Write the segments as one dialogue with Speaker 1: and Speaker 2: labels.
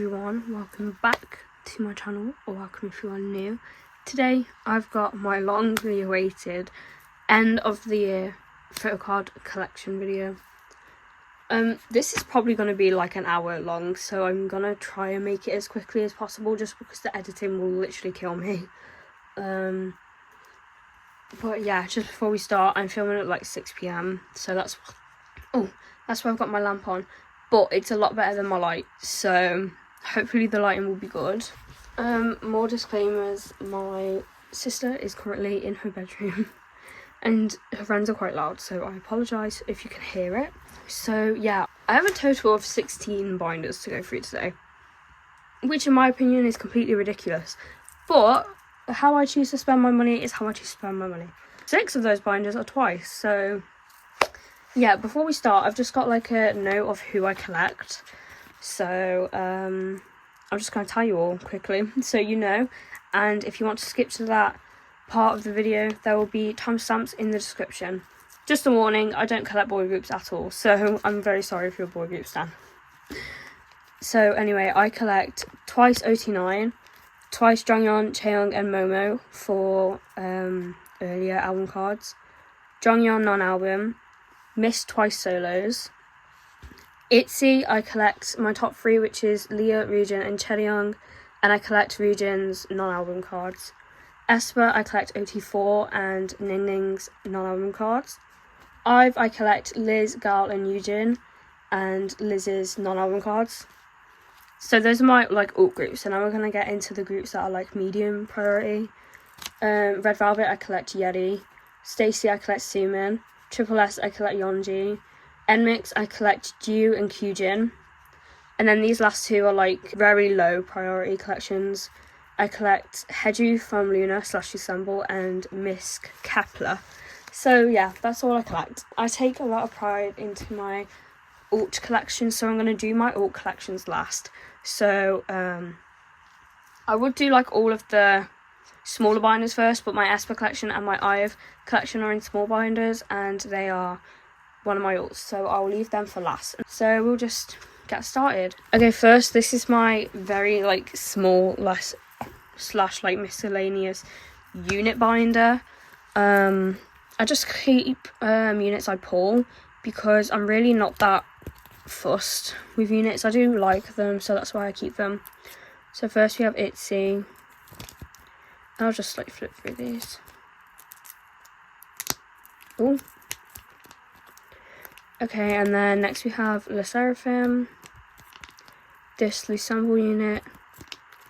Speaker 1: everyone, welcome back to my channel, or welcome if you are new. Today I've got my longly awaited end of the year photocard collection video. This is probably going to be like an hour long, so I'm going to try and make it as quickly as possible just because the editing will literally kill me. But yeah, just before we start, I'm filming at like 6 PM, so that's why I've got my lamp on. But it's a lot better than my light, so hopefully the lighting will be good. More disclaimers, my sister is currently in her bedroom and her friends are quite loud, so I apologise if you can hear it. So yeah, I have a total of 16 binders to go through today, which in my opinion is completely ridiculous. But how I choose to spend my money is how I choose to spend my money. 6 of those binders are twice, so yeah, before we start, I've just got like a note of who I collect. So I'm just going to tell you all quickly so you know. And if you want to skip to that part of the video, there will be timestamps in the description. Just a warning, I don't collect boy groups at all, so I'm very sorry if you're a boy group stan. So anyway, I collect twice OT9, twice jeongyeon, chaeyoung and momo for earlier album cards, jeongyeon non-album, misc twice solos. Itzy, I collect my top 3, which is Leah, Ryujin and Jeongyeon, and I collect Ryujin's non-album cards. Aespa, I collect OT4 and ningning's non-album cards. I collect Liz, Gal and Ryujin and Liz's non-album cards. So those are my like alt groups, and now we're going to get into the groups that are like medium priority. Red Velvet, I collect Yeri. stayc, I collect Sumin. S, I collect Yeonji. NMIXX, I collect Ju and Kyujin. And then these last two are like very low priority collections. I collect Heju from Loona / loosemble and misc Kepler. So yeah, that's all I collect. I take a lot of pride into my alt collection, so I'm going to do my alt collections last. So I would do like all of the smaller binders first, but my Aespa collection and my IVE collection are in small binders and they are one of my alts, so I'll leave them for last. So we'll just get started. Okay, first, this is my very like small slash like miscellaneous unit binder. I just keep units I pull because I'm really not that fussed with units. I do like them, so that's why I keep them. So first we have Itzy. I'll just like flip through these. Oh. Okay, and then next we have Le Seraphim, this loosemble unit,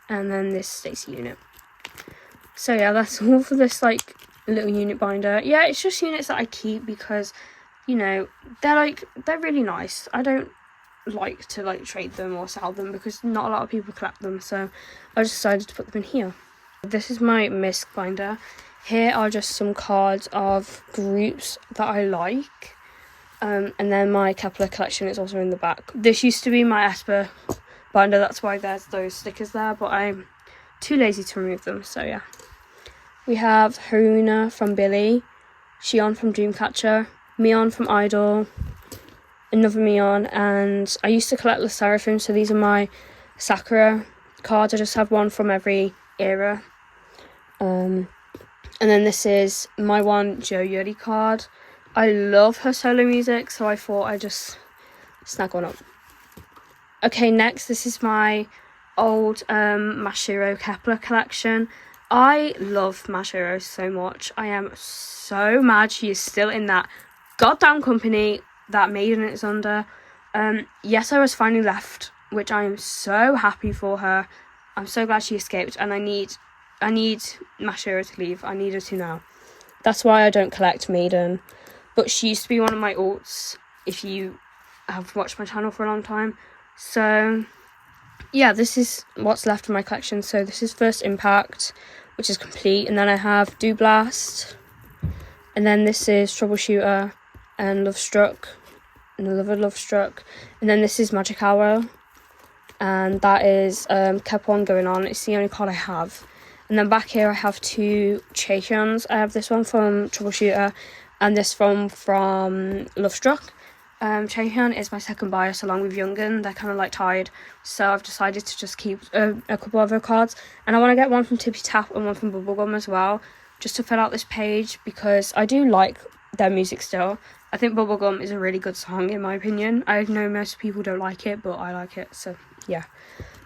Speaker 1: and then this stayc unit. So yeah, that's all for this like little unit binder. Yeah, it's just units that I keep because, you know, they're really nice. I don't like to like trade them or sell them because not a lot of people collect them, so I just decided to put them in here. This is my misc binder. Here are just some cards of groups that I like. And then my Kepler collection is also in the back. This used to be my Aespa binder, that's why there's those stickers there, but I'm too lazy to remove them, so yeah. We have Haruna from Billy, Xion from Dreamcatcher, Mion from Idol, another Mion, and I used to collect Le Seraphim, so these are my Sakura cards. I just have one from every era. And then this is my one Jeongyeon card. I love her solo music, so I thought I'd just snag one up. Okay, next, this is my old SHIRO Kepler collection. I love SHIRO so much. I am so mad she is still in that goddamn company that Maiden is under. Yes, I was finally left, which I am so happy for her. I'm so glad she escaped, and I need SHIRO to leave. I need her to now. That's why I don't collect Maiden. But she used to be one of my alts, if you have watched my channel for a long time. So, yeah, this is what's left of my collection. So this is First Impact, which is complete. And then I have Do Blast. And then this is Troubleshooter and Love Struck. And another Love Struck. And then this is Magic Hour. And that is Kept One Going On. It's the only card I have. And then back here I have 2 Socails. I have this one from Troubleshooter and this from Love Struck. Jeongyeon is my second bias along with Jeongyeon. They're kind of like tied, so I've decided to just keep a couple of other cards, and I want to get one from Tippy Tap and one from Bubblegum as well, just to fill out this page, because I do like their music still. I think Bubblegum is a really good song in my opinion. I know most people don't like it, but I like it. So yeah,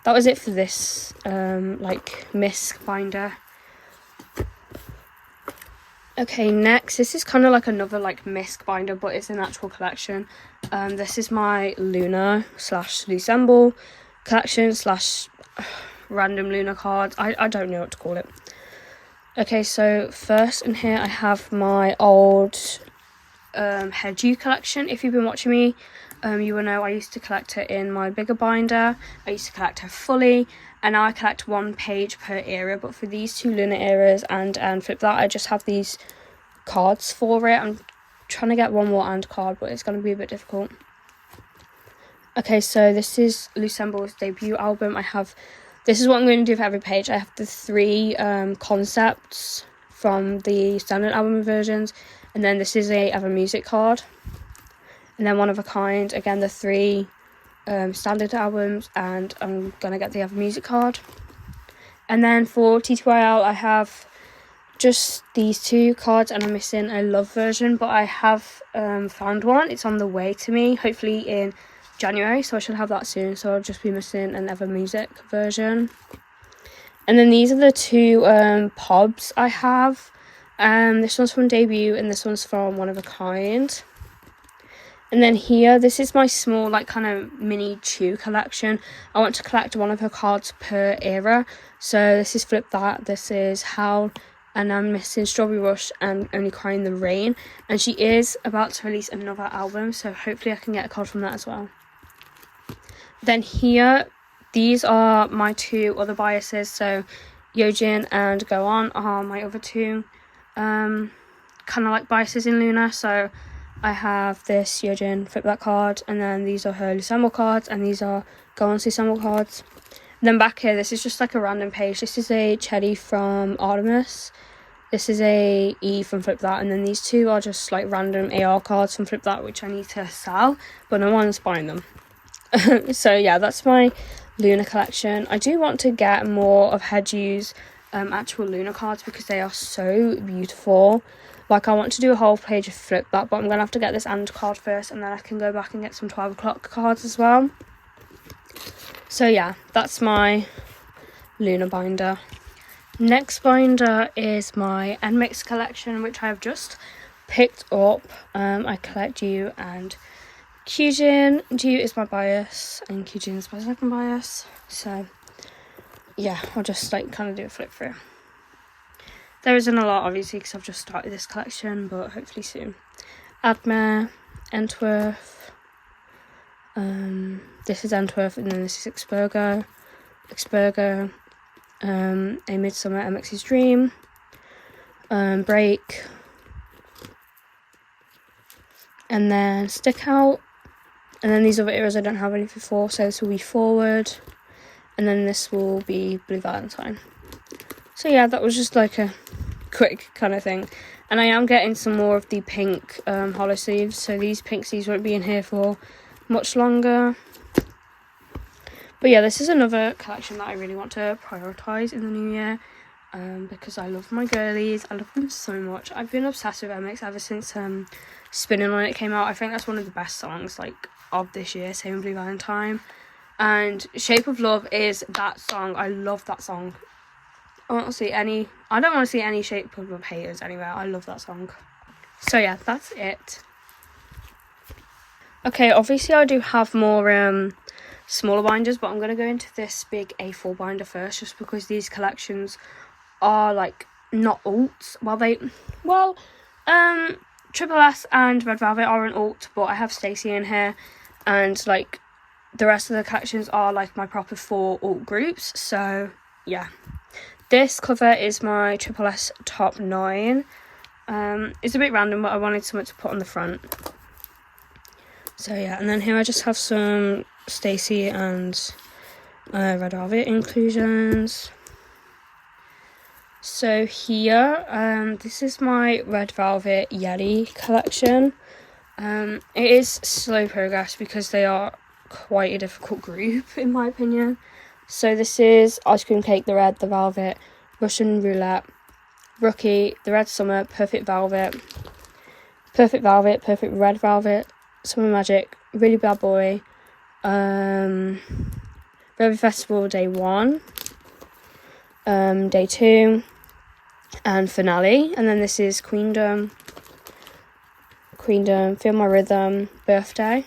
Speaker 1: that was it for this like misc binder. Okay, next, this is kind of like another like misc binder, but it's an actual collection. This is my loona / loosemble collection / random loona cards. I don't know what to call it. Okay, so first in here I have my old Heju collection. If you've been watching me, you will know I used to collect her in my bigger binder. I used to collect her fully, and now I collect one page per era. But for these two lunar eras and flip that, I just have these cards for it. I'm trying to get one more and card, but it's going to be a bit difficult. Okay, so this is loosemble's debut album. This is what I'm going to do for every page. I have the 3 concepts from the standard album versions, and then this is a other music card, and then one of a kind, again the 3 standard albums, and I'm gonna get the other music card. And then for TTYL I have just these 2 cards, and I'm missing a love version, but I have found one. It's on the way to me, hopefully in January, so I should have that soon. So I'll just be missing an ever music version. And then these are the 2 pobs I have. This one's from debut and this one's from one of a kind. And then here, this is my small like kind of mini chew collection. I want to collect one of her cards per era. So this is Flip That, this is Howl, and I'm missing Strawberry Rush and Only Cry in the Rain. And she is about to release another album, so hopefully I can get a card from that as well. Then here, these are my 2 other biases. So Ryujin and Go On are my other 2 kind of like biases in Loona. So I have this Ryujin Flip That card, and then these are her loosemble cards, and these are Go On loosemble cards. And then back here, this is just like a random page. This is a Cherry from Artemis. This is a E from Flip That, and then these 2 are just like random AR cards from Flip That, which I need to sell, but no one's buying them. So yeah, that's my Loona collection. I do want to get more of Heju's actual Loona cards, because they are so beautiful. Like, I want to do a whole page of Flip That, but I'm gonna have to get this and card first, and then I can go back and get some 12 o'clock cards as well. So yeah, that's my Loona binder. Next binder is my NMIXX collection, which I have just picked up. I collect you and Kyujin. Ju is my bias and Kyujin is my second bias. So yeah, I'll just like kind of do a flip through. There isn't a lot obviously because I've just started this collection, but hopefully soon. Admire, Entwerth. This is Entwerth, and then this is Expergo. A Midsummer MX's Dream. Break. And then Stick Out. And then these other eras I don't have anything for, so this will be Forward. And then this will be Blue Valentine. So yeah, that was just like a quick kind of thing. And I am getting some more of the pink hollow sleeves, so these pink sleeves won't be in here for much longer. But yeah, this is another collection that I really want to prioritise in the new year, because I love my girlies. I love them so much. I've been obsessed with NMIXX ever since Spinning On It came out. I think that's one of the best songs like of this year, same with Blue Valentine. And Shape of Love is that song. I love that song. I don't want to see any Shape of Love haters anywhere. I love that song. So yeah, that's it. Okay, obviously I do have more smaller binders, but I'm going to go into this big A4 binder first, just because these collections are like not alts. Triple S and Red Velvet are an alt, but I have stayc in here, and like the rest of the collections are like my proper 4 alt groups. So yeah, this cover is my Triple S top 9. It's a bit random, but I wanted something to put on the front. So yeah, and then here I just have some stayc and Red Velvet inclusions. So here, this is my Red Velvet Yeti collection. It is slow progress because they are quite a difficult group in my opinion. So this is Ice Cream Cake, the Red, the Velvet, Russian Roulette, Rookie, the Red Summer, Perfect Velvet, Perfect Red Velvet, Summer Magic, Really Bad Boy, Revy Festival Day 1, Day 2, and Finale. And then this is Queendom, Feel My Rhythm, Birthday.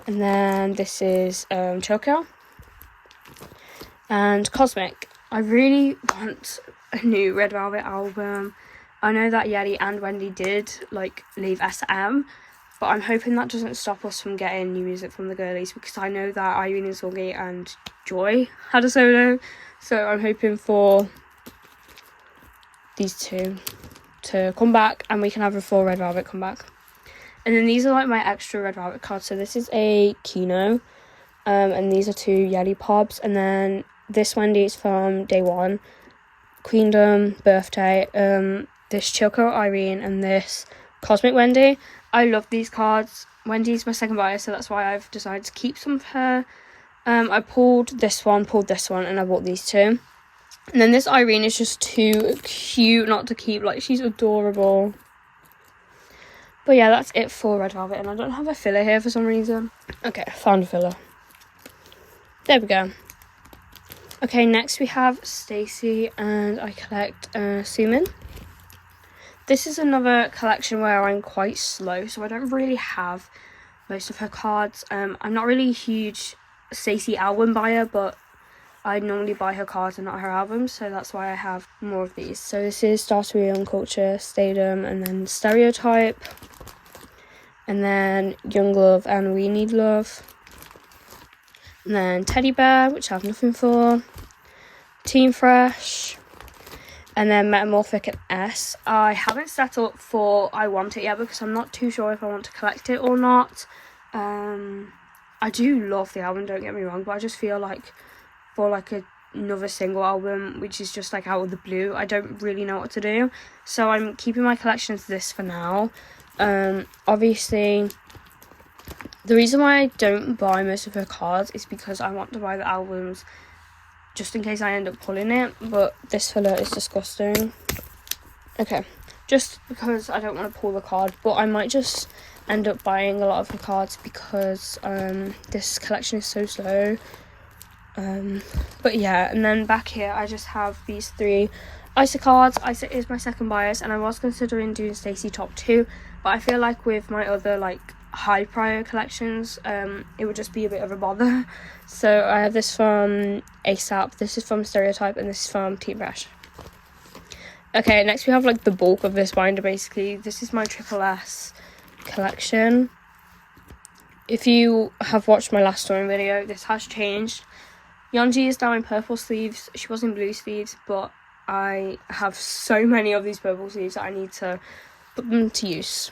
Speaker 1: And then this is Socails and Cosmic. I really want a new Red Velvet album. I know that Yeti and Wendy did like leave SM, but I'm hoping that doesn't stop us from getting new music from the girlies, because I know that Irene and Songi and Joy had a solo, so I'm hoping for these two to come back and we can have a full Red Velvet comeback. And then these are like my extra Red Velvet cards. So this is a Kino, and these are 2 Yeti pobs. And then this Wendy is from Day 1, Queendom, Birthday, this Choco Irene, and this Cosmic Wendy. I love these cards. Wendy's my second buyer, so that's why I've decided to keep some of her. I pulled this one, and I bought these 2. And then this Irene is just too cute not to keep. Like, she's adorable. But yeah, that's it for Red Velvet, and I don't have a filler here for some reason. Okay, found a filler. There we go. Okay, next we have Stacey, and I collect Sumin. This is another collection where I'm quite slow, so I don't really have most of her cards. I'm not really a huge Stacey album buyer, but I normally buy her cards and not her albums, so that's why I have more of these. So this is Start to Real Culture, Stardom, and then Stereotype, and then Young Love and We Need Love, and then Teddy Bear, which I have nothing for, Team Fresh, and then Metamorphic and S. I haven't set up for I Want It yet because I'm not too sure if I want to collect it or not. I do love the album, don't get me wrong, but I just feel like for like another single album which is just like out of the blue, I don't really know what to do, so I'm keeping my collection as this for now. Obviously the reason why I don't buy most of her cards is because I want to buy the albums just in case I end up pulling it, but this filler is disgusting. Okay, just because I don't want to pull the card, but I might just end up buying a lot of her cards because this collection is so slow. But yeah, and then back here I just have these 3 Isa cards. Isa is my second bias, and I was considering doing Stacey top 2, but I feel like with my other like high prior collections it would just be a bit of a bother. So I have this from ASAP, this is from Stereotype, and this is from Team Fresh. Okay, next we have like the bulk of this binder basically. This is my Triple S collection. If you have watched my last story video, this has changed. Yeonji is now in purple sleeves. She was in blue sleeves, but I have so many of these purple sleeves that I need to put them to use.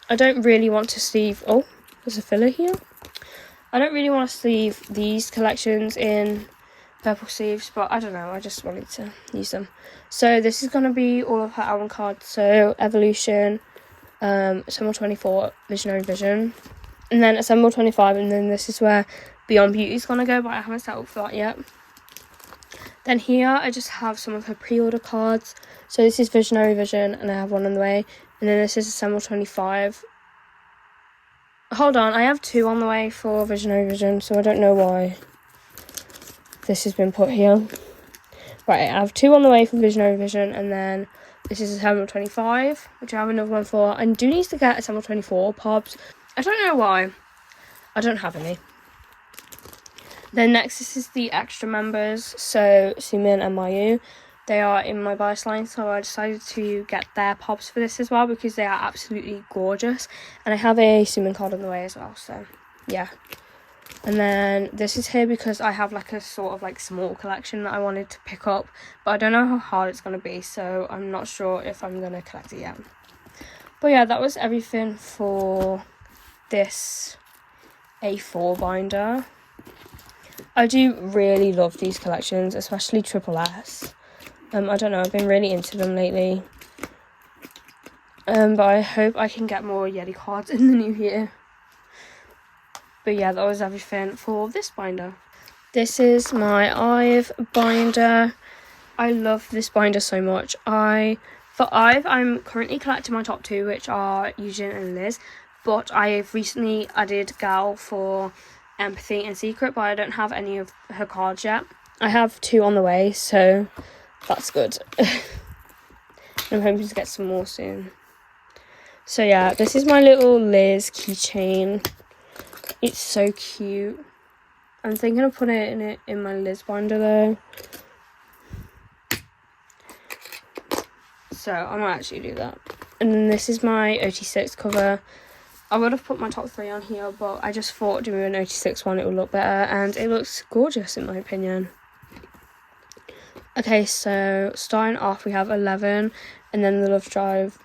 Speaker 1: I don't really want to sleeve... Oh, there's a filler here. I don't really want to sleeve these collections in purple sleeves, but I don't know. I just wanted to use them. So this is going to be all of her album cards. So Evolution, Assemble 24, Visionary Vision, and then Assemble 25, and then this is where Beyond Beauty is going to go, but I haven't set up for that yet. Then here I just have some of her pre-order cards. So this is Visionary Vision, and I have one on the way. And then this is Assemble 25. Hold on, I have 2 on the way for Visionary Vision, so I don't know why this has been put here. Right, I have 2 on the way for Visionary Vision, and then this is Assemble 25, which I have another one for. I do need to get Assemble 24 pobs. I don't know why. I don't have any. Then next, this is the extra members, so Sumin and Mayu. They are in my bias line, so I decided to get their pobs for this as well because they are absolutely gorgeous. And I have a Sumin card on the way as well, so yeah. And then this is here because I have like a sort of like small collection that I wanted to pick up, but I don't know how hard it's going to be, so I'm not sure if I'm going to collect it yet. But yeah, that was everything for this A4 binder. I do really love these collections, especially Triple S. I don't know, I've been really into them lately. But I hope I can get more Yeti cards in the new year. But yeah, that was everything for this binder. This is my IVE binder. I love this binder so much. For IVE, I'm currently collecting my top 2, which are Ryujin and Liz. But I've recently added Gal for Empathy and Secret, but I don't have any of her cards yet. I have 2 on the way, so that's good. I'm hoping to get some more soon. So yeah, this is my little Liz keychain. It's so cute. I'm thinking of putting it in my Liz binder though. So I might actually do that. And then this is my OT6 cover. I would have put my top 3 on here, but I just thought doing an OT6 one it would look better, and it looks gorgeous in my opinion. Okay, so starting off we have 11, and then the Love Dive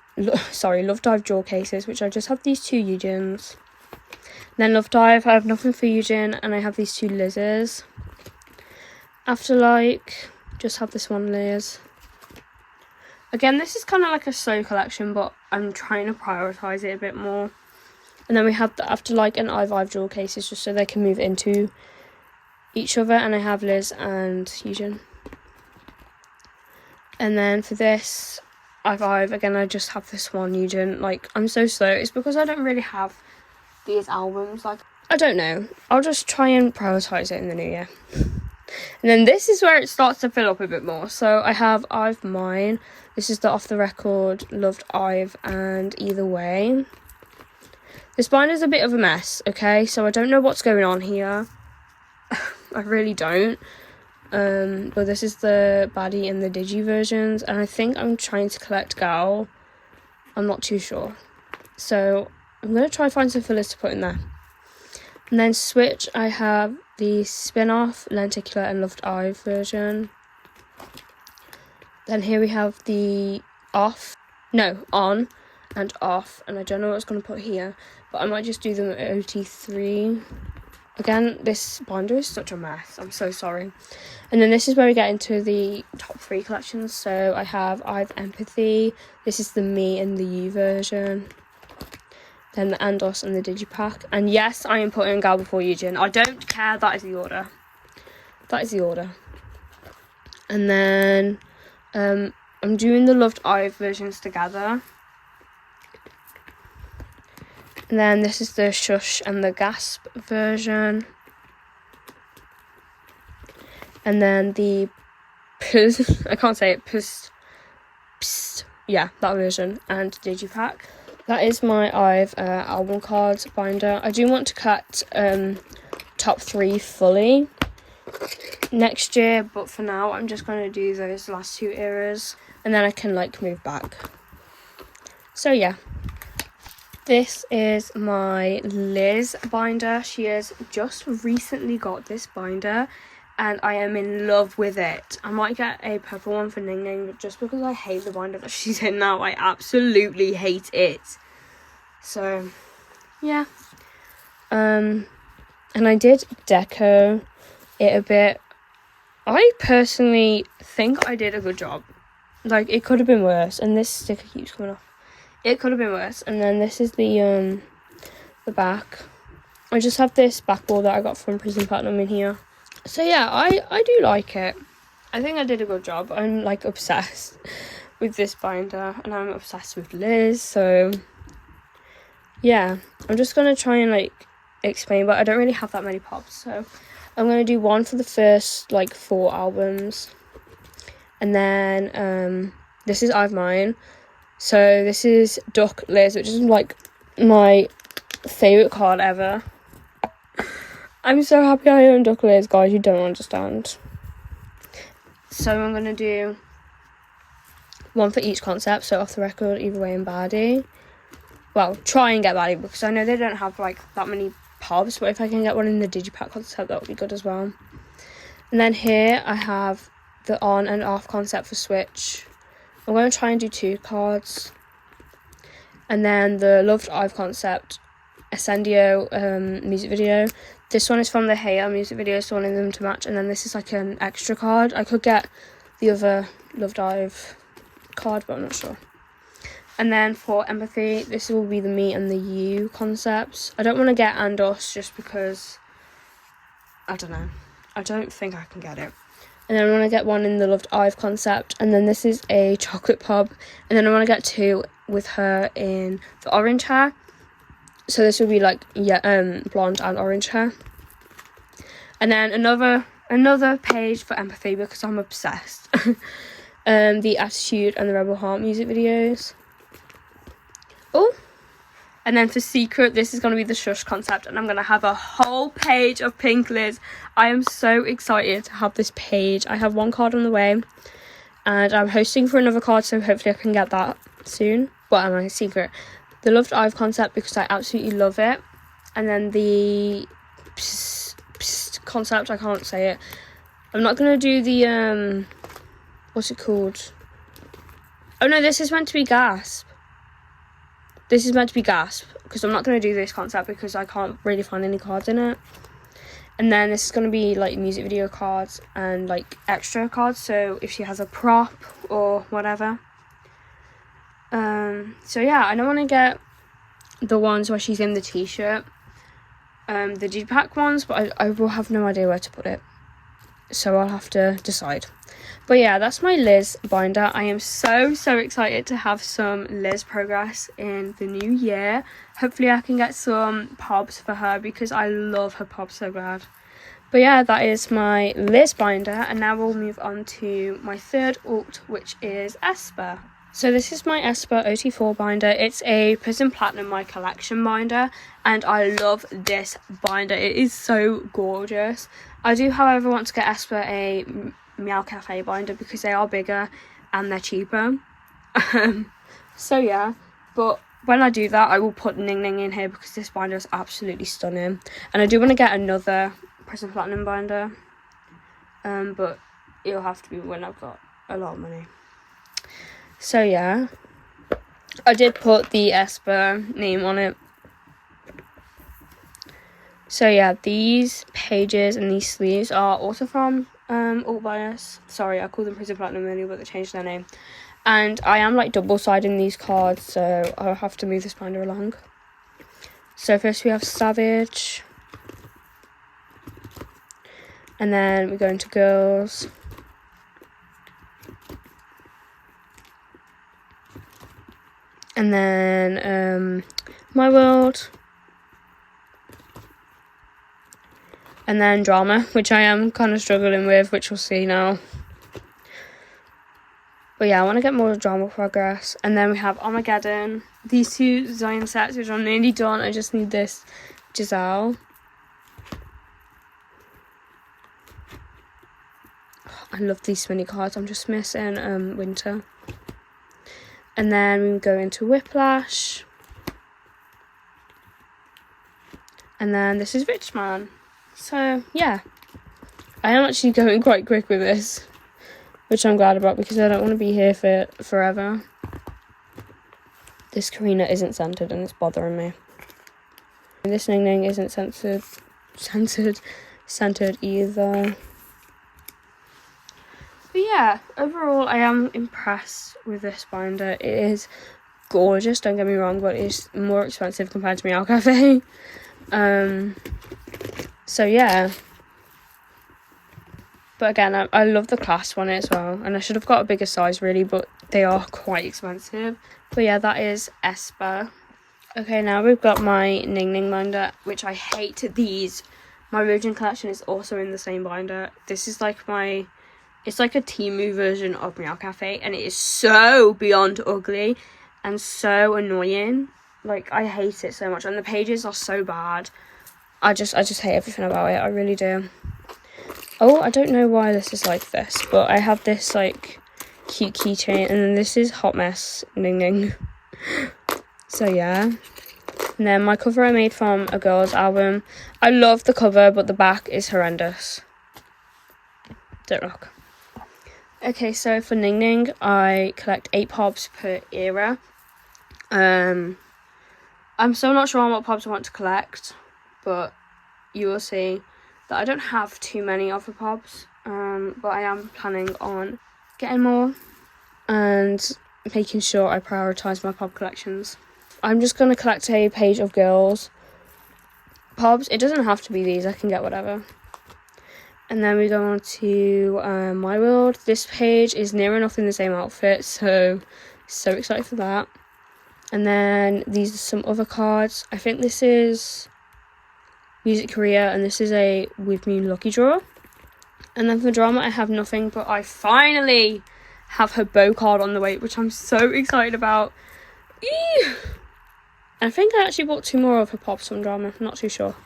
Speaker 1: jewel cases, which I just have these 2 Ryujins. Then Love Dive, I have nothing for Ryujin, and I have these 2 Liz's. Afterlike, just have this 1 Liz. Again, this is kind of like a slow collection, but I'm trying to prioritise it a bit more. And then we have the Afterlike and IVE jewel cases, just so they can move into each other. And I have Liz and Ryujin. And then for this IVE, again, I just have this 1 Ryujin. Like, I'm so slow. It's because I don't really have these albums. Like, I don't know. I'll just try and prioritise it in the new year. And then this is where it starts to fill up a bit more. So I have IVE Mine. This is the Off the Record, Loved IVE, and Either Way. This binder is a bit of a mess, okay? So I don't know what's going on here. I really don't. But this is the baddie and the digi versions. And I think I'm trying to collect Gal. I'm not too sure. So I'm going to try and find some fillers to put in there. And then Switch, I have the Spin-Off, Lenticular, and Loved IVE version. Then here we have the On and Off. And I don't know what I was going to put here, but I might just do them at OT3. Again, this binder is such a mess. I'm so sorry. And then this is where we get into the top 3 collections. So I have IVE Empathy. This is the Me and the You version. Then the Andos and the Digipack. And yes, I am putting Gal before Ryujin. I don't care. That is the order. That is the order. And then I'm doing the Loved IVE versions together. And then this is the Shush and the Gasp version. And then the I can't say it, yeah, that version, and Digipack. That is my IVE album cards binder. I do want to cut top 3 fully next year, but for now I'm just going to do those last 2 eras, and then I can like move back. So yeah, this is my Liz binder. She has just recently got this binder, and I am in love with it. I might get a purple one for Ningning, but just because I hate the binder that she's in now, I absolutely hate it. So, yeah. And I did deco it a bit. I personally think I did a good job. Like, it could have been worse. And this sticker keeps coming off. It could have been worse. And then this is the back. I just have this backboard that I got from Prison Platinum in here. So yeah, I do like it. I think I did a good job. I'm like obsessed with this binder, and I'm obsessed with Liz. So yeah, I'm just gonna try and like explain, but I don't really have that many pops, so I'm gonna do one for the first like 4 albums, and then this is IVE Mine. So this is Duck Liz, which is like my favorite card ever. I'm so happy I own Duck Liz, guys, you don't understand. So I'm going to do one for each concept, so Off the Record, Either Way, and Baddie. Well, try and get Baddie, because I know they don't have like that many pobs, but if I can get one in the Digipack concept, that would be good as well. And then here I have the On and Off concept for Switch. I'm going to try and do 2 cards. And then the Loved IVE concept, Ascendio music video. This one is from the Hey music video, so wanting them to match. And then this is like an extra card. I could get the other Loved IVE card, but I'm not sure. And then for empathy, this will be the me and the you concepts. I don't want to get and us just because, I don't know. I don't think I can get it. And then I want to get one in the loved I've concept. And then this is a chocolate pob. And then I want to get two with her in the orange hair. So this will be like, yeah, blonde and orange hair. And then another page for empathy because I'm obsessed. The Attitude and the Rebel Heart music videos. Oh, and then for secret, this is going to be the shush concept, and I'm going to have a whole page of pink lids. I am so excited to have this page. I have one card on the way, and I'm hosting for another card, so hopefully I can get that soon. Well, my secret, the Loved I've concept because I absolutely love it, and then the concept, I can't say it. I'm not going to do the what's it called? Oh no, this is meant to be gasp. This is meant to be gasp because I'm not going to do this concept because I can't really find any cards in it. And then this is going to be like music video cards and like extra cards, so if she has a prop or whatever. So yeah, I don't want to get the ones where she's in the t-shirt, the G-Pack ones, but I will have no idea where to put it, so I'll have to decide. But yeah, that's my Liz binder. I am so excited to have some Liz progress in the new year. Hopefully I can get some pobs for her because I love her pobs so bad. But yeah, that is my Liz binder, and now we'll move on to my third alt, which is Aespa. So this is my Aespa OT4 binder. It's a Prism Platinum My Collection binder, and I love this binder. It is so gorgeous. I do, however, want to get Aespa a Meow Cafe binder because they are bigger and they're cheaper. So yeah, but when I do that, I will put Ningning in here because this binder is absolutely stunning. And I do want to get another Prism Platinum binder, but it'll have to be when I've got a lot of money. So yeah, I did put the Aespa name on it. So yeah, these pages and these sleeves are also from Alt Bias. Sorry, I called them Prism Platinum earlier, but they changed their name. And I am like double-siding these cards, so I'll have to move this binder along. So first we have Savage. And then we go into Girls. And then My World. And then Drama, which I am kind of struggling with, which we'll see now. But yeah, I want to get more Drama progress. And then we have Armageddon. These two Zion sets, which are nearly done. I just need this Giselle. I love these mini cards. I'm just missing Winter. And then we go into Whiplash. And then this is Rich Man. So yeah, I am actually going quite quick with this, which I'm glad about because I don't want to be here for forever. This Karina isn't centered and it's bothering me. And this Ningning isn't centered either. But yeah, overall I am impressed with this binder. It is gorgeous, don't get me wrong, but it's more expensive compared to Meow Cafe. So yeah, but again, I love the clasp on it as well, and I should have got a bigger size really, but they are quite expensive. But yeah, that is Aespa. Okay, now we've got my Ningning binder, which I hate these. My ryujin collection is also in the same binder. This is like it's like a Temu version of Meow Cafe, and it is so beyond ugly and so annoying. Like, I hate it so much, and the pages are so bad. I just hate everything about it. I really do. Oh, I don't know why this is like this, but I have this like cute keychain, and then this is Hot Mess Ningning. So yeah. And then my cover I made from a girl's album. I love the cover, but the back is horrendous. Don't look. Okay, so for Ningning, I collect 8 pobs per era. I'm still not sure on what pobs I want to collect, but you will see that I don't have too many of the pobs, but I am planning on getting more. And making sure I prioritise my pob collections. I'm just going to collect a page of girls pobs. It doesn't have to be these, I can get whatever. And then we go on to My World. This page is near enough in the same outfit, so excited for that. And then these are some other cards. I think this is Music Korea, and this is a With Me Lucky Draw. And then for drama, I have nothing, but I finally have her bow card on the way, which I'm so excited about. Eee! And I think I actually bought 2 more of her pops from drama, I'm not too sure.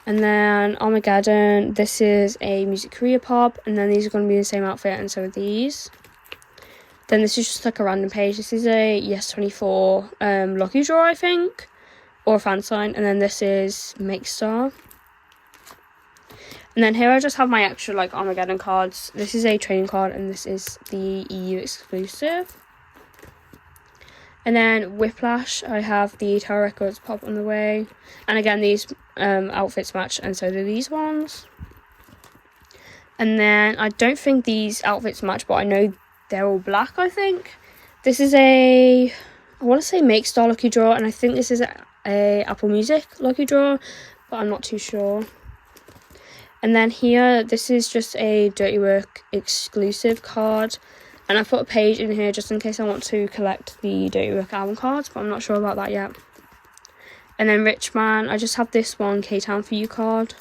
Speaker 1: And then Armageddon, this is a Music Korea pop, and then these are going to be the same outfit, and so are these. Then this is just like a random page. This is a Yes24 Lucky Draw, I think, or a fan sign, and then this is Make Star. And then here I just have my extra like Armageddon cards. This is a trading card, and this is the EU exclusive. And then Whiplash, I have the Tower Records pop on the way. And again, these outfits match, and so do these ones. And then I don't think these outfits match, but I know they're all black, I think. This is I want to say Make Star Lucky Draw, and I think this is a Apple Music Lucky Draw, but I'm not too sure. And then here, this is just a Dirty Work exclusive card. And I put a page in here just in case I want to collect the Dirty Work album cards, but I'm not sure about that yet. And then Rich Man, I just have this one K-Town For You card.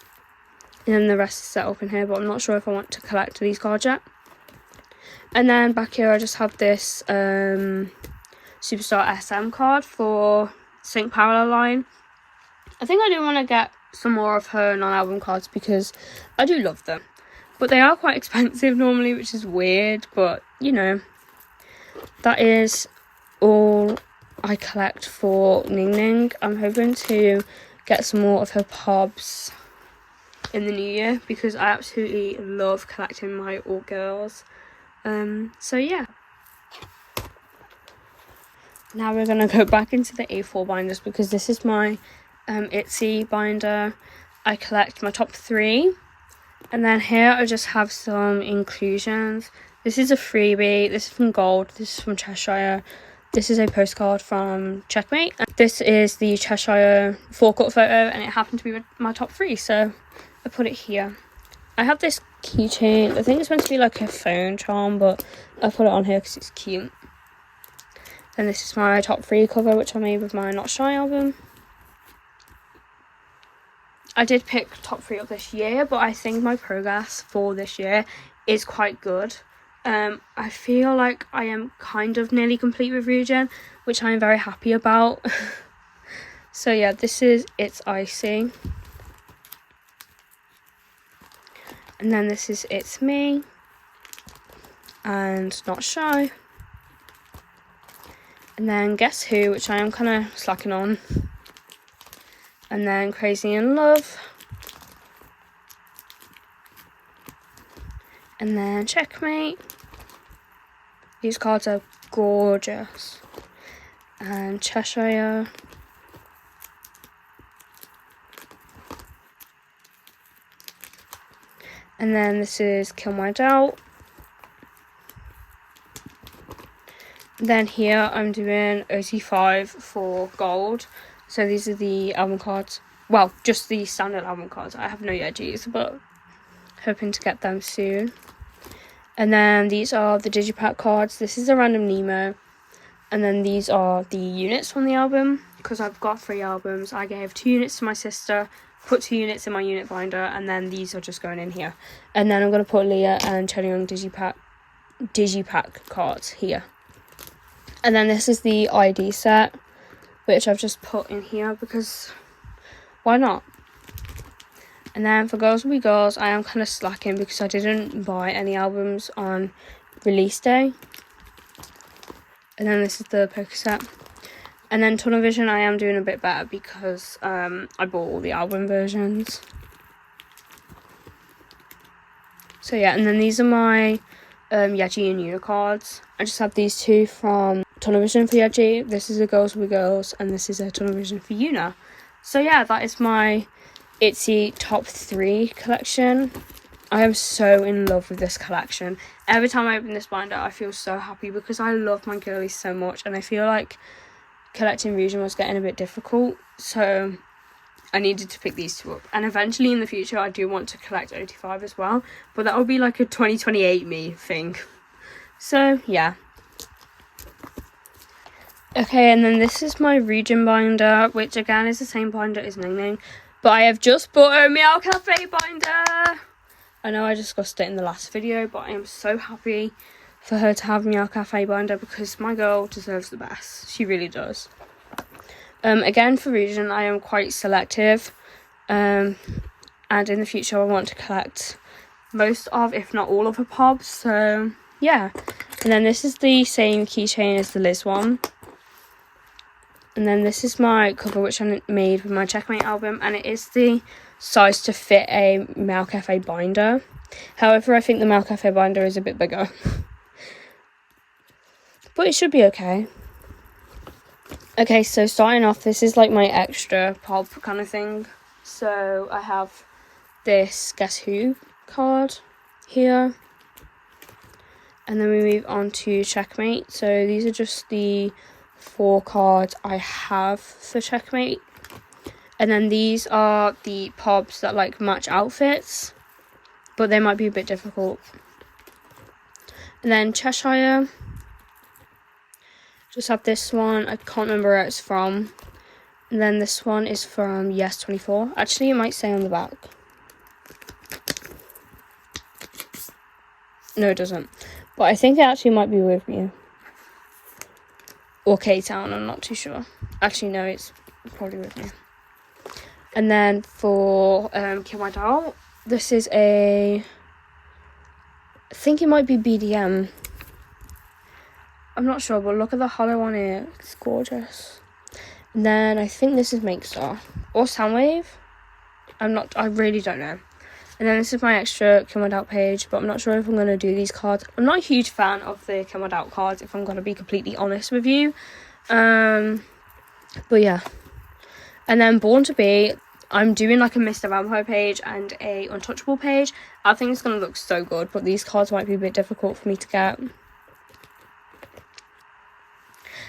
Speaker 1: And then the rest is set up in here, but I'm not sure if I want to collect these cards yet. And then back here I just have this Superstar SM card for Sync Parallel Line. I think I do want to get some more of her non-album cards because I do love them. But they are quite expensive normally, which is weird, but you know, that is all I collect for Ningning. I'm hoping to get some more of her pobs in the new year because I absolutely love collecting my all girls. So yeah. Now we're gonna go back into the A4 binders because this is my Itzy binder. I collect my top 3. And then here I just have some inclusions. This is a freebie. This is from Gold. This is from Cheshire. This is a postcard from Checkmate. And this is the Cheshire forecourt photo, and it happened to be my top 3, so I put it here. I have this keychain. I think it's meant to be like a phone charm, but I put it on here because it's cute. Then this is my top 3 cover, which I made with my Not Shy album. I did pick top 3 of this year, but I think my progress for this year is quite good. I feel like I am kind of nearly complete with ryujin, which I am very happy about. So yeah, this is It's Icy. And then this is It's Me. And Not Shy. And then Guess Who, which I am kind of slacking on. And then Crazy in Love. And then Checkmate. These cards are gorgeous. And Cheshire. And then this is Kill My Doubt. Then here I'm doing OT5 for Gold. So these are the album cards. Well, just the standard album cards. I have no edgies, but hoping to get them soon. And then these are the digipack cards. This is a random Nemo. And then these are the units from the album. Because I've got 3 albums. I gave 2 units to my sister. Put 2 units in my unit binder. And then these are just going in here. And then I'm going to put Leah and Jeongyeon digipack cards here. And then this is the ID set, which I've just put in here because why not? And then for Girls Will Be Girls, I am kind of slacking because I didn't buy any albums on release day. And then this is the poker set. And then Tunnel Vision, I am doing a bit better because I bought all the album versions. So yeah, and then these are my Yeji and Yuna cards. I just have these 2 from Tunnel Vision for Yeji. This is a Girls Will Be Girls, and this is a Tunnel Vision for Yuna. So yeah, that is my Itzy top 3 collection. I am so in love with this collection. Every time I open this binder, I feel so happy because I love my girlies so much, and I feel like collecting ryujin was getting a bit difficult, so I needed to pick these two up. And eventually in the future, I do want to collect OT5 as well, but that will be like a 2028 me thing. So yeah. Okay, and then this is my ryujin binder, which again is the same binder as Ningning, but I have just bought a Meow Cafe binder. I know I discussed it in the last video, but I am so happy for her to have Meow Cafe binder because my girl deserves the best. She really does. Again, for ryujin, I am quite selective, and in the future I want to collect most of, if not all of, her pobs, so yeah. And then this is the same keychain as the Liz one. And then this is my cover, which I made with my Checkmate album, and it is the size to fit a Meow Cafe binder. However, I think the Meow Cafe binder is a bit bigger. But it should be okay. Okay, so starting off, this is like my extra pob kind of thing. So I have this Guess Who card here. And then we move on to Checkmate. So these are just the 4 cards I have for Checkmate. And then these are the pobs that like match outfits, but they might be a bit difficult. And then Cheshire, just have this one. I can't remember where it's from. And then this one is from Yes24. Actually, it might say on the back. No, it doesn't. But I think it actually might be with you. Or K-Town, I'm not too sure. Actually, no, it's probably with me. And then for Kill My Doll, this is I think it might be BDM. I'm not sure, but look at the hollow on it. It's gorgeous. And then I think this is MakeStar. Or Soundwave. I really don't know. And then this is my extra Kill My Doubt page, but I'm not sure if I'm going to do these cards. I'm not a huge fan of the Kill My Doubt cards, if I'm going to be completely honest with you. But yeah. And then Born to Be, I'm doing like a Mr. Vampire page and a Untouchable page. I think it's going to look so good, but these cards might be a bit difficult for me to get.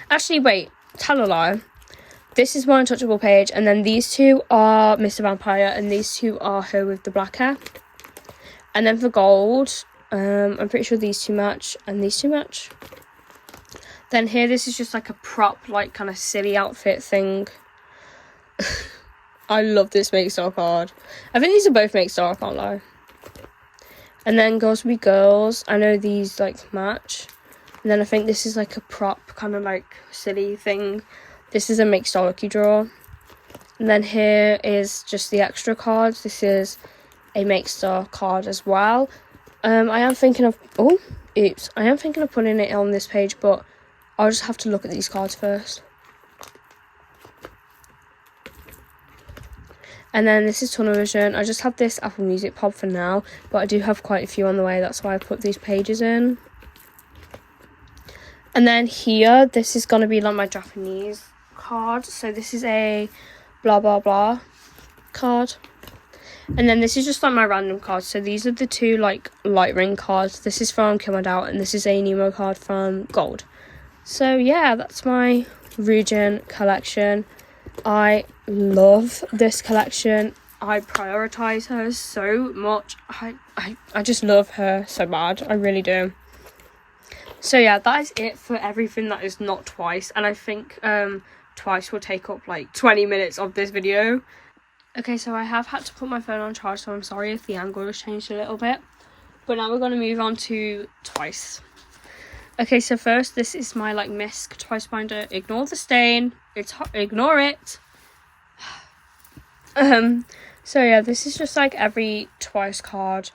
Speaker 1: Actually, wait, tell a lie. This is my Untouchable page, and then these two are Mr. Vampire, and these two are her with the black hair. And then for gold, I'm pretty sure these two match, and these two match. Then here, this is just like a prop, like kind of silly outfit thing. I love this MakeStar card. I think these are both MakeStar, I can't lie. And then Girls Will Be Girls, I know these like match. And then I think this is like a prop, kind of like silly thing. This is a MakeStar Lucky Draw. And then here is just the extra cards. This is a MakeStar card as well. I am thinking of putting it on this page, but I'll just have to look at these cards first. And then this is Tunnel Vision. I just have this Apple Music Pob for now, but I do have quite a few on the way. That's why I put these pages in. And then here, this is going to be like my Japanese card. So this is a blah blah blah card. And then this is just like my random cards. So these are the two like light ring cards. This is from Kill My Doubt, and this is a Nemo card from Gold. So yeah, that's my ryujin collection. I love this collection. I prioritize her so much. I just love her so bad. I really do. So yeah, that is it for everything that is not Twice. And I think Twice will take up like 20 minutes of this video. Okay, so I have had to put my phone on charge, so I'm sorry if the angle has changed a little bit. But now we're going to move on to Twice. Okay, so first, this is my like misc Twice binder. Ignore the stain. Ignore it. So yeah, this is just like every Twice card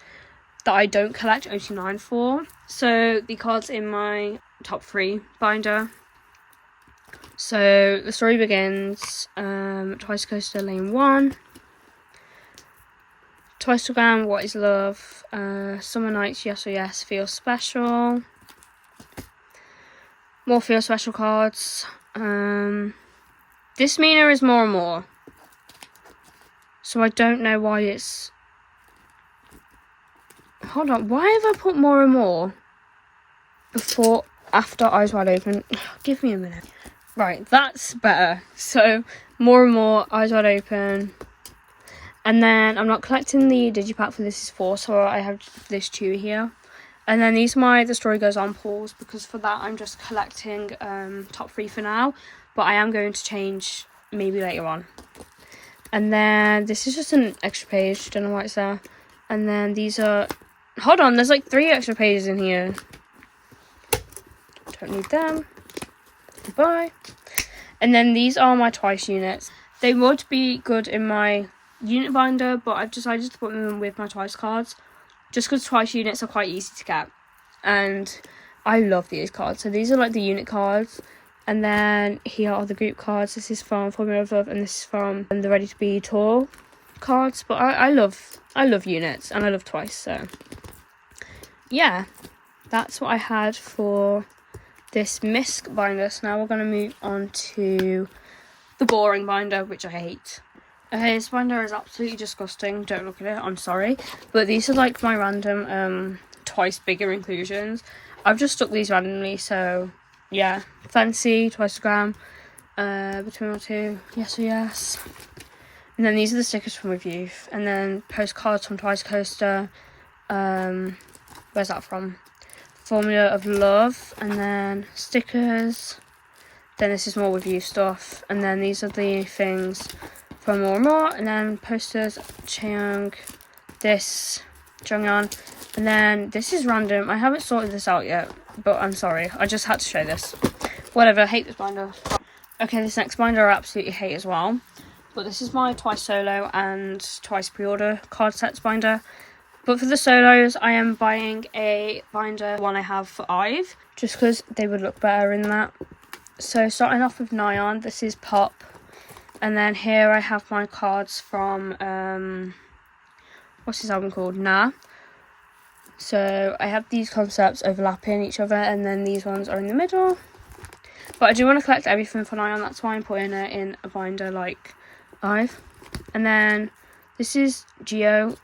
Speaker 1: that I don't collect OT9 for. So the cards in my top 3 binder. So The Story Begins, Twice Coaster Lane 1, Twice to Glam, What Is Love, Summer Nights, Yes or Yes, Feel Special, more Feel Special cards. This Mina is More and More, so I don't know why it's hold on, why have I put more and more after Eyes Wide Open? Give me a minute. Right, that's better. So more and more, Eyes Wide Open. And then I'm not collecting the digipack for This Is 4, so I have this Chewy here. And then these are my The Story Goes On pulls, because for that I'm just collecting top 3 for now. But I am going to change maybe later on. And then this is just an extra page, don't know why it's there. And then these are, hold on, there's like 3 extra pages in here. Don't need them. Goodbye. And then these are my Twice units. They would be good in my unit binder, but I've decided to put them with my Twice cards. Just because Twice units are quite easy to get. And I love these cards. So these are like the unit cards. And then here are the group cards. This is from Formula of Love, and this is from the Ready to Be Tour cards. But I love units, and I love Twice. So yeah, that's what I had for this misc binder. So now we're going to move on to the boring binder, which I hate. Okay, this binder is absolutely disgusting. Don't look at it, I'm sorry. But these are like my random Twice bigger inclusions. I've just stuck these randomly, so yeah. Fancy, Twice a gram, between or two, yes or yes. And then these are the stickers from With Youth. And then postcards from Twice Coaster. Where's that from? Formula of Love. And then stickers. Then this is more With Youth stuff. And then these are the things from More and More. And then posters, Cheongyeon, this, jeongyeon. And then this is random. I haven't sorted this out yet, but I'm sorry. I just had to show this. Whatever, I hate this binder. Okay, this next binder I absolutely hate as well. But this is my Twice solo and Twice pre-order card sets binder. But for the solos, I am buying a binder, one I have for IVE, just because they would look better in that. So starting off with Nyan, this is Pop. And then here I have my cards from, what's his album called? Nah. So I have these concepts overlapping each other, and then these ones are in the middle. But I do want to collect everything for Nyan, that's why I'm putting it in a binder like IVE. And then this is Geo,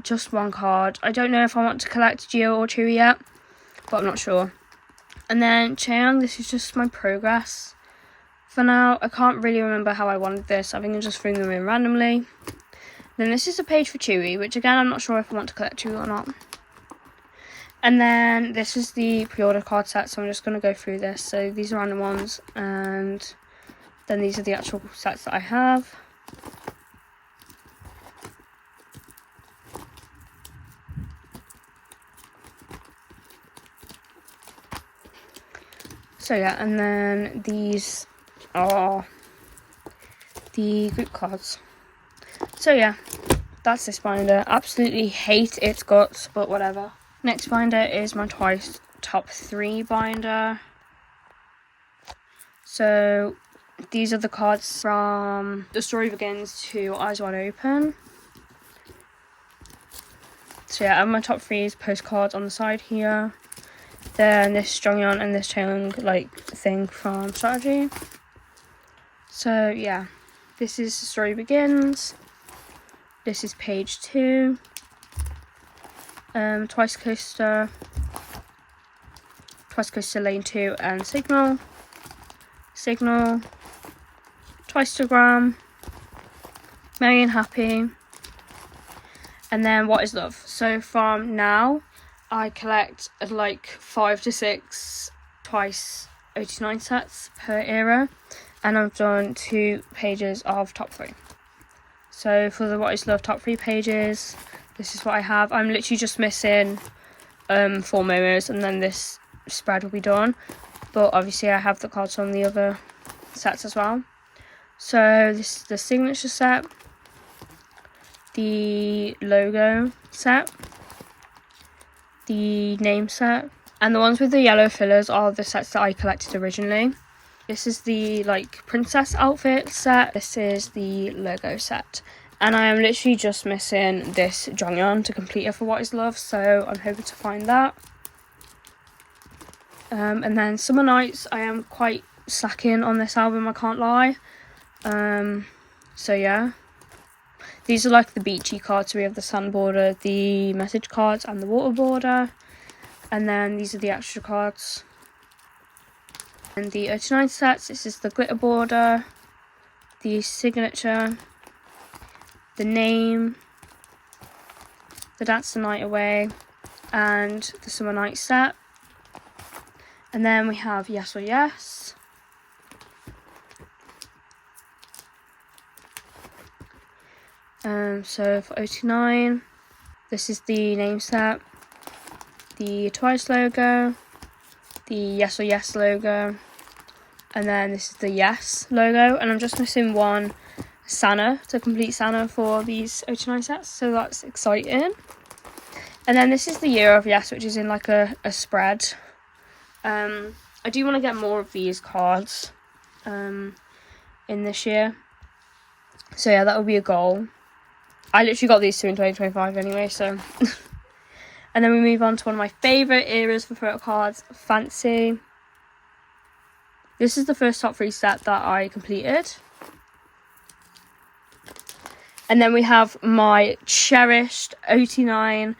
Speaker 1: just one card. I don't know if I want to collect Geo or Chewy yet, but I'm not sure. And then Chaeyoung, this is just my progress. For now, I can't really remember how I wanted this. I think I just threw them in randomly. Then this is a page for Chewy, which again, I'm not sure if I want to collect Chewy or not. And then this is the pre-order card set, so I'm just going to go through this. So these are random ones, and then these are the actual sets that I have. So yeah, and then these are the group cards. So yeah, that's this binder. Absolutely hate its guts, but whatever. Next binder is my Twice top 3 binder. So these are the cards from The Story Begins to Eyes Wide Open. So yeah, I have my top 3's postcards on the side here. Then this jeongyeon and this Chaeyoung like thing from Strategy. So yeah, this is The Story Begins. This is page 2. Twice Coaster, Lane 2 and Signal, Twice-to-gram, Merry and Happy, and then What Is Love. So from now, I collect like 5 to 6 Twice 89 sets per era, and I've done 2 pages of top 3. So for the What Is Love top 3 pages, this is what I have. I'm literally just missing 4 momos, and then this spread will be done. But obviously I have the cards on the other sets as well. So this is the signature set, the logo set, the name set, and the ones with the yellow fillers are the sets that I collected originally. This is the like princess outfit set. This is the logo set. And I am literally just missing this jeongyeon to complete it for What Is Love, so I'm hoping to find that. And then Summer Nights, I am quite slacking on this album, I can't lie. So yeah. These are like the beachy cards. So we have the sand border, the message cards, and the water border. And then these are the extra cards. And the 09 sets, this is the glitter border, the signature, the name, the dance the night away, and the summer night set. And then we have yes or yes. So for 09, this is the name set, the Twice logo, the yes or yes logo, and then this is the yes logo, and I'm just missing one Sana to complete Sana for these 09 sets, so that's exciting. And then this is the year of yes, which is in like a spread. I do want to get more of these cards in this year, so yeah, that would be a goal. I literally got these two in 2025 anyway, so. And then we move on to one of my favourite eras for photo cards, Fancy. This is the first top 3 set that I completed. And then we have my cherished 09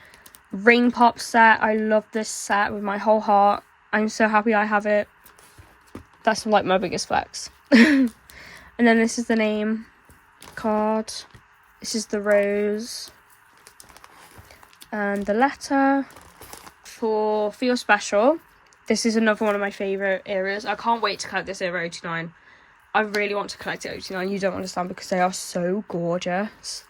Speaker 1: ring pop set. I love this set with my whole heart. I'm so happy I have it. That's like my biggest flex. And then this is the name card. This is the rose. And the letter. For Feel Special, this is another one of my favourite eras. I can't wait to collect this era 09. I really want to collect it 09. You don't understand, because they are so gorgeous.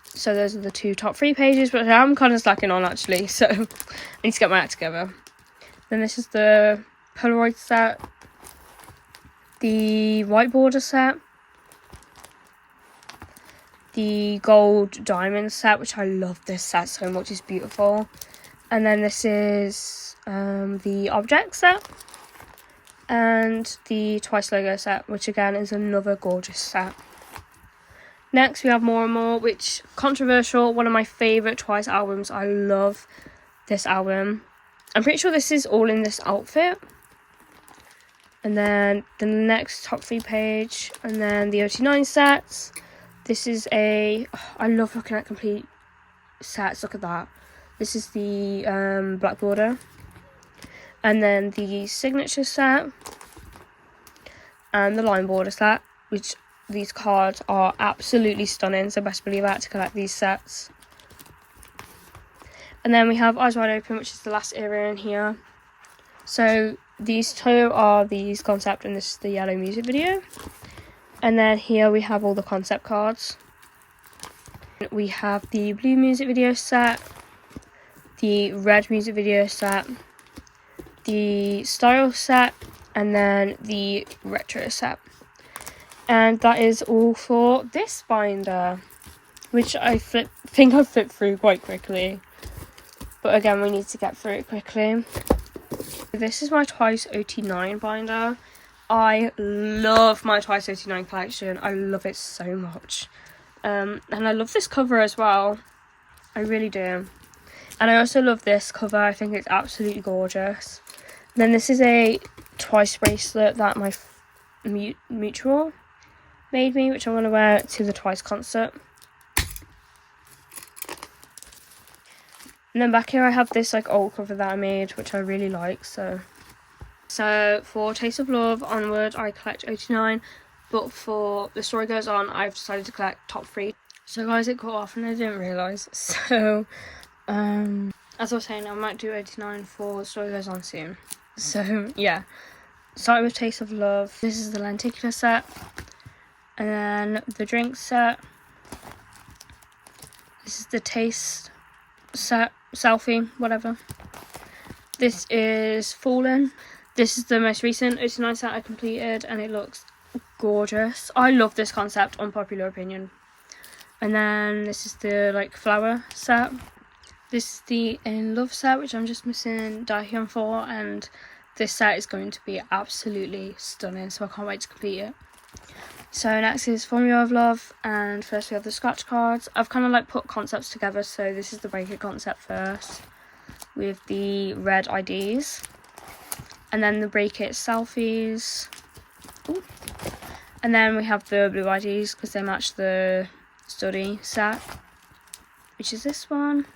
Speaker 1: So those are the 2 top 3 pages, but I'm kind of slacking on actually, so I need to get my act together. Then this is the Polaroid set, the white border set, the gold diamond set, which I love this set so much, it's beautiful. And then this is the object set, and the Twice logo set, which again is another gorgeous set. Next we have More and More, which, controversial, one of my favourite Twice albums. I love this album. I'm pretty sure this is all in this outfit. And then the next top 3 page, and then the 09 sets. This is I love looking at complete sets, look at that. This is the black border. And then the signature set. And the line border set, which these cards are absolutely stunning, so best believe I had to collect these sets. And then we have Eyes Wide Open, which is the last era in here. So these 2 are these concept, and this is the yellow music video. And then here we have all the concept cards. We have the blue music video set, the red music video set, the style set, and then the retro set. And that is all for this binder, which I think I flipped through quite quickly. But again, we need to get through it quickly. This is my Twice 09 binder. I love my Twice 09 collection. I love it so much. And I love this cover as well. I really do. And I also love this cover. I think it's absolutely gorgeous. And then this is a Twice bracelet that my mutual made me, which I'm going to wear to the Twice concert. And then back here I have this like old cover that I made, which I really like. So for Taste of Love onward, I collect 09, but for The Story Goes On, I've decided to collect top 3. So guys, it got off and I didn't realise. So as I was saying, I might do 89 for The Story Goes On soon. So yeah, starting with Taste of Love. This is the lenticular set, and then the drink set. This is the taste set, selfie, whatever. This is Fallen. This is the most recent 09 set I completed, and it looks gorgeous. I love this concept, unpopular opinion. And then this is the like flower set. This is the In Love set, which I'm just missing Dahyun for, and this set is going to be absolutely stunning, so I can't wait to complete it. So next is Formula of Love, and first we have the scratch cards. I've kind of like put concepts together, so this is the Break It concept first, with the red IDs, and then the Break It selfies. Ooh. And then we have the blue IDs because they match the study set, which is this one.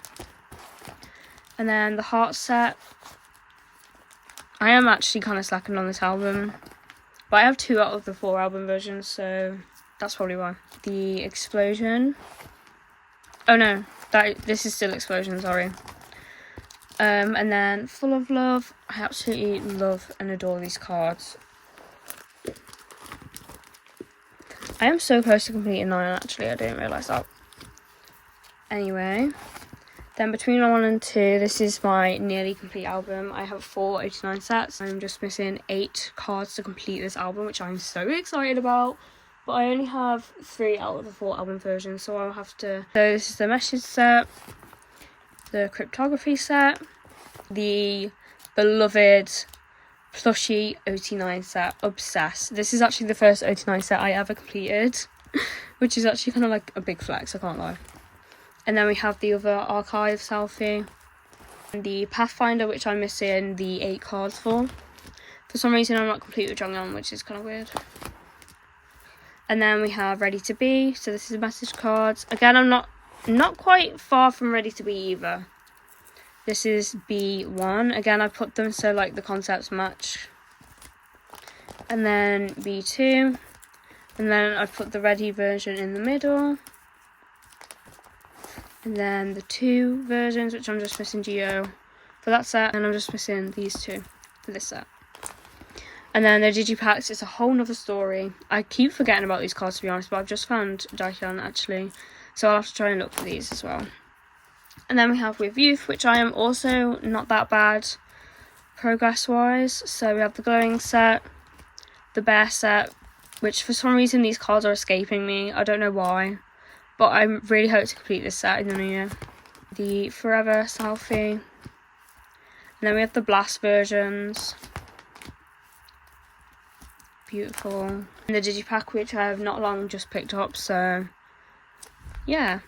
Speaker 1: And then the heart set. I am actually kind of slacking on this album, but I have 2 out of the 4 album versions, so that's probably why. The explosion. Oh no, this is still explosion, sorry. And then full of love. I absolutely love and adore these cards. I am so close to completing 9 actually, I didn't realise that. Anyway, then between 1 and 2, this is my nearly complete album. I have 4 89 sets. I'm just missing 8 cards to complete this album, which I'm so excited about. But I only have 3 out of the 4 album versions, so I'll have to... So this is the message set, the cryptography set, the beloved plushie OT9 set, Obsessed. This is actually the first OT9 set I ever completed, which is actually kind of like a big flex, I can't lie. And then we have the other archive selfie, and the Pathfinder, which I'm missing the 8 cards for. For some reason I'm not complete with jeongyeon, which is kind of weird. And then we have Ready to Be, so this is message cards. Again, I'm not quite far from Ready to Be either. This is B1. Again, I put them so like the concepts match. And then B2. And then I put the ready version in the middle. And then the 2 versions, which I'm just missing Geo for that set. And I'm just missing these 2 for this set. And then the digipacks, it's a whole nother story. I keep forgetting about these cards, to be honest, but I've just found jeongyeon actually. So I'll have to try and look for these as well. And then we have With Youth, which I am also not that bad progress-wise. So we have the glowing set, the bear set, which for some reason these cards are escaping me. I don't know why, but I really hope to complete this set in the new year. The Forever selfie. And then we have the blast versions. Beautiful. And the digipack, which I have not long just picked up, so yeah.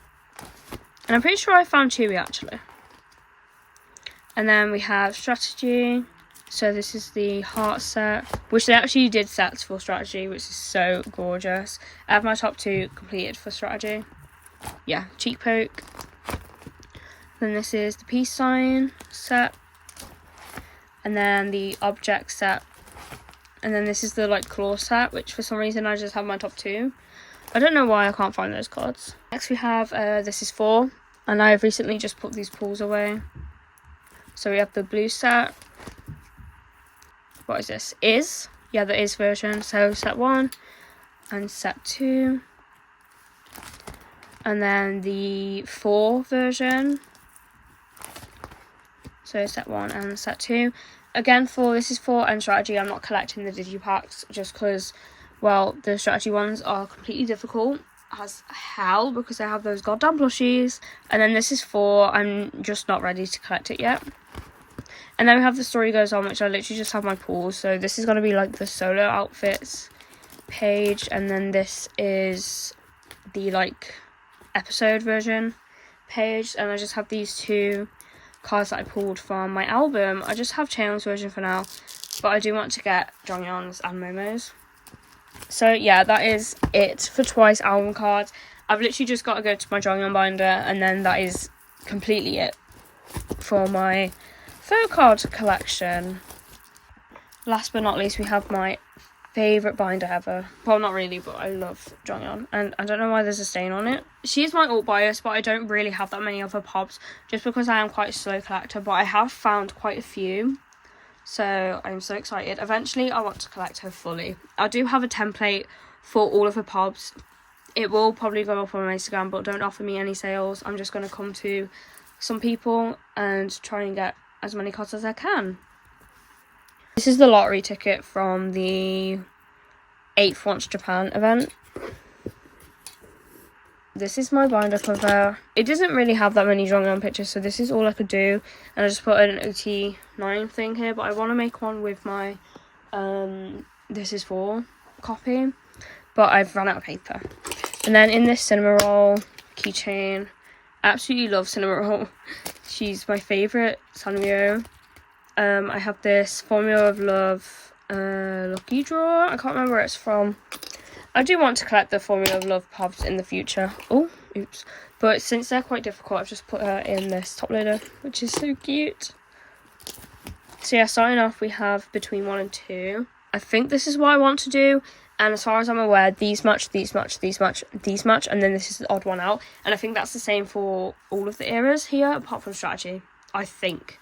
Speaker 1: And I'm pretty sure I found Chewy actually. And then we have strategy. So this is the heart set, which they actually did sets for strategy, which is so gorgeous. I have my top 2 completed for strategy. Yeah, cheek poke. Then this is the peace sign set. And then the object set. And then this is the like claw set, which for some reason I just have my top 2. I don't know why I can't find those cards. Next we have this is 4, and I've recently just put these pools away. So we have the blue set. What is this? Is? Yeah, the is version. So set 1 and set 2. And then the 4 version. So set 1 and set 2. Again, this is 4 and strategy. I'm not collecting the digipacks just because, well, the strategy ones are completely difficult as hell because I have those goddamn plushies. And then this is 4. I'm just not ready to collect it yet. And then we have the story goes on, which I literally just have my pools. So this is going to be like the solo outfits page. And then this is the like episode version page. And I just have these 2 cards that I pulled from my album. I just have Chaeyoung's version for now, but I do want to get jeongyeon's and Momo's. So yeah, that is it for Twice album cards. I've literally just got to go to my jeongyeon binder, and then that is completely it for my photocard collection. Last but not least, we have my favourite binder ever. Well, not really, but I love jeongyeon, and I don't know why there's a stain on it. She is my alt bias, but I don't really have that many of her pobs, just because I am quite a slow collector, but I have found quite a few, so I'm so excited. Eventually, I want to collect her fully. I do have a template for all of her pobs. It will probably go up on my Instagram, but don't offer me any sales. I'm just going to come to some people and try and get as many cards as I can. This is the lottery ticket from the 8th Launch Japan event. This is my binder cover. It doesn't really have that many jeongyeon pictures, so this is all I could do. And I just put an OT9 thing here, but I want to make one with my This Is 4 copy, but I've run out of paper. And then in this cinema roll keychain, I absolutely love cinema roll. She's my favourite Sanrio. I have this Formula of Love lucky draw. I can't remember where it's from. I do want to collect the Formula of Love pobs in the future. Oh, oops. But since they're quite difficult, I've just put her in this top loader, which is so cute. So yeah, starting off, we have between 1 and 2. I think this is what I want to do. And as far as I'm aware, these much, these much, these much, these much, and then this is the odd one out. And I think that's the same for all of the eras here, apart from strategy, I think.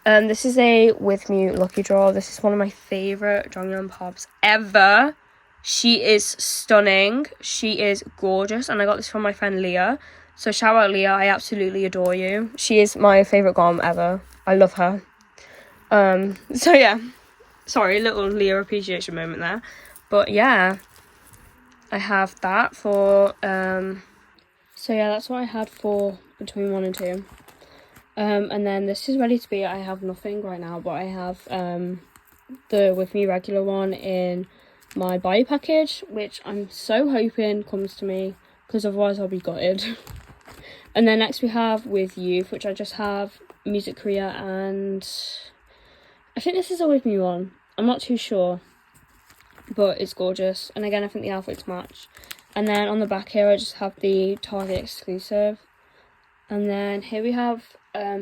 Speaker 1: This is a With Me lucky draw. This is one of my favourite jeongyeon pobs ever. She is stunning. She is gorgeous. And I got this from my friend Leah. So shout out Leah, I absolutely adore you. She is my favourite gom ever. I love her. So yeah. Sorry, little Leah appreciation moment there. But yeah, I have that for, so yeah, that's what I had for between 1 and 2. And then this is ready to be, I have nothing right now, but I have, the With Me regular one in my buy package, which I'm so hoping comes to me, because otherwise I'll be gutted. And then next we have With Youth, which I just have Music Korea, and I think this is a With Me one. I'm not too sure. But it's gorgeous, and again I think the outfits match. And then on the back here I just have the Target exclusive, and then here we have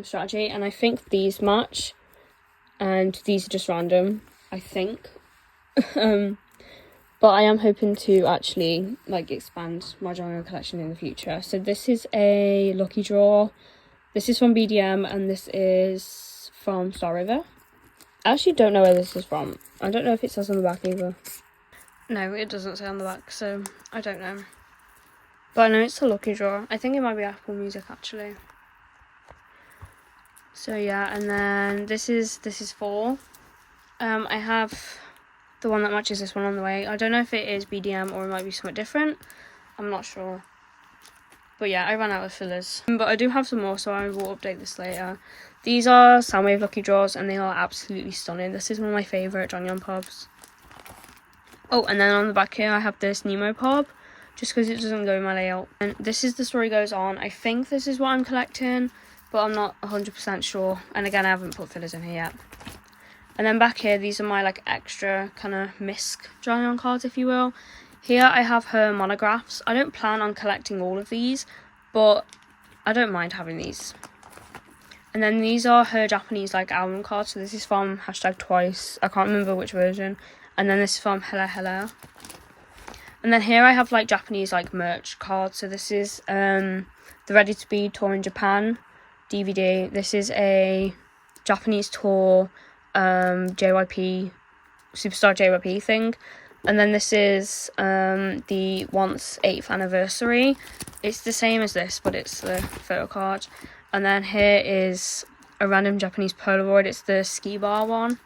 Speaker 1: strategy, and I think these match, and these are just random, I think. But I am hoping to actually like expand my jeongyeon collection in the future. So this is a lucky draw. This is from BDM, and this is from Star River. I actually don't know where this is from. I don't know if it says on the back either. No, it doesn't say on the back, so I don't know. But I know it's a lucky draw. I think it might be Apple Music, actually. So yeah, and then this is 4. I have the one that matches this one on the way. I don't know if it is BDM or it might be something different. I'm not sure. But yeah, I ran out of fillers. But I do have some more, so I will update this later. These are Soundwave lucky draws, and they are absolutely stunning. This is one of my favourite jeongyeon pobs. Oh, and then on the back here I have this Nemo pob, just because it doesn't go in my layout. And this is The Story Goes On. I think this is what I'm collecting, but I'm not 100% sure. And again, I haven't put fillers in here yet. And then back here, these are my like extra kind of misc jeongyeon cards, if you will. Here I have her monographs. I don't plan on collecting all of these, but I don't mind having these. And then these are her Japanese like album cards. So this is from #twice. I can't remember which version. And then this is from Hella Hella. And then here I have like Japanese like merch cards. So this is the Ready to Be Tour in Japan DVD. This is a Japanese tour JYP, Superstar JYP thing. And then this is the Once 8th anniversary. It's the same as this, but it's the photo card. And then here is a random Japanese Polaroid. It's the ski bar one.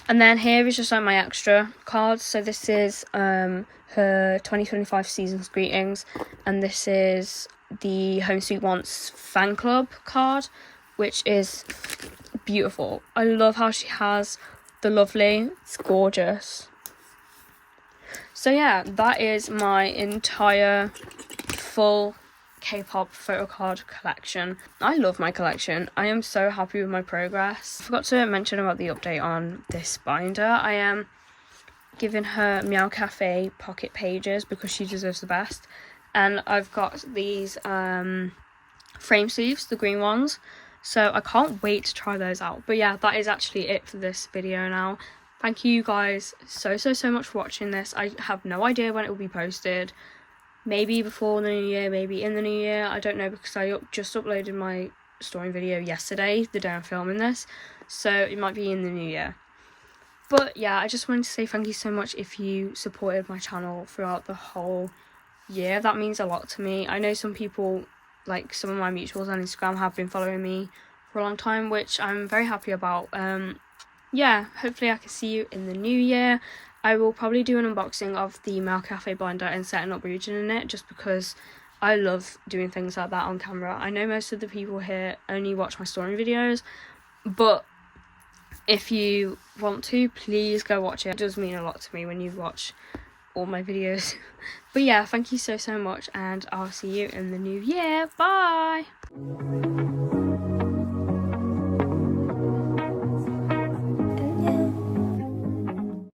Speaker 1: And then here is just like my extra cards. So this is her 2025 season's greetings. And this is the Home Sweet Once fan club card, which is beautiful. I love how she has the lovely. It's gorgeous. So yeah, that is my entire full K-pop photo card collection. I love my collection. I am so happy with my progress. I forgot to mention about the update on this binder. I am giving her Meow Cafe pocket pages because she deserves the best. And I've got these frame sleeves, the green ones. So I can't wait to try those out. But yeah, that is actually it for this video now. Thank you guys so much for watching this. I have no idea when it will be posted. Maybe before the new year, maybe in the new year. I don't know, because I just uploaded my story video yesterday, the day I'm filming this. So it might be in the new year. But yeah, I just wanted to say thank you so much if you supported my channel throughout the whole year. That means a lot to me. I know some people, like some of my mutuals on Instagram, have been following me for a long time, which I'm very happy about. Yeah, hopefully I can see you in the new year. I will probably do an unboxing of the Meow Cafe binder and setting up ryujin in it, just because I love doing things like that on camera. I know most of the people here only watch my story videos, but if you want to, please go watch it. It does mean a lot to me when you watch all my videos. But yeah, thank you so much, and I'll see you in the new year. Bye!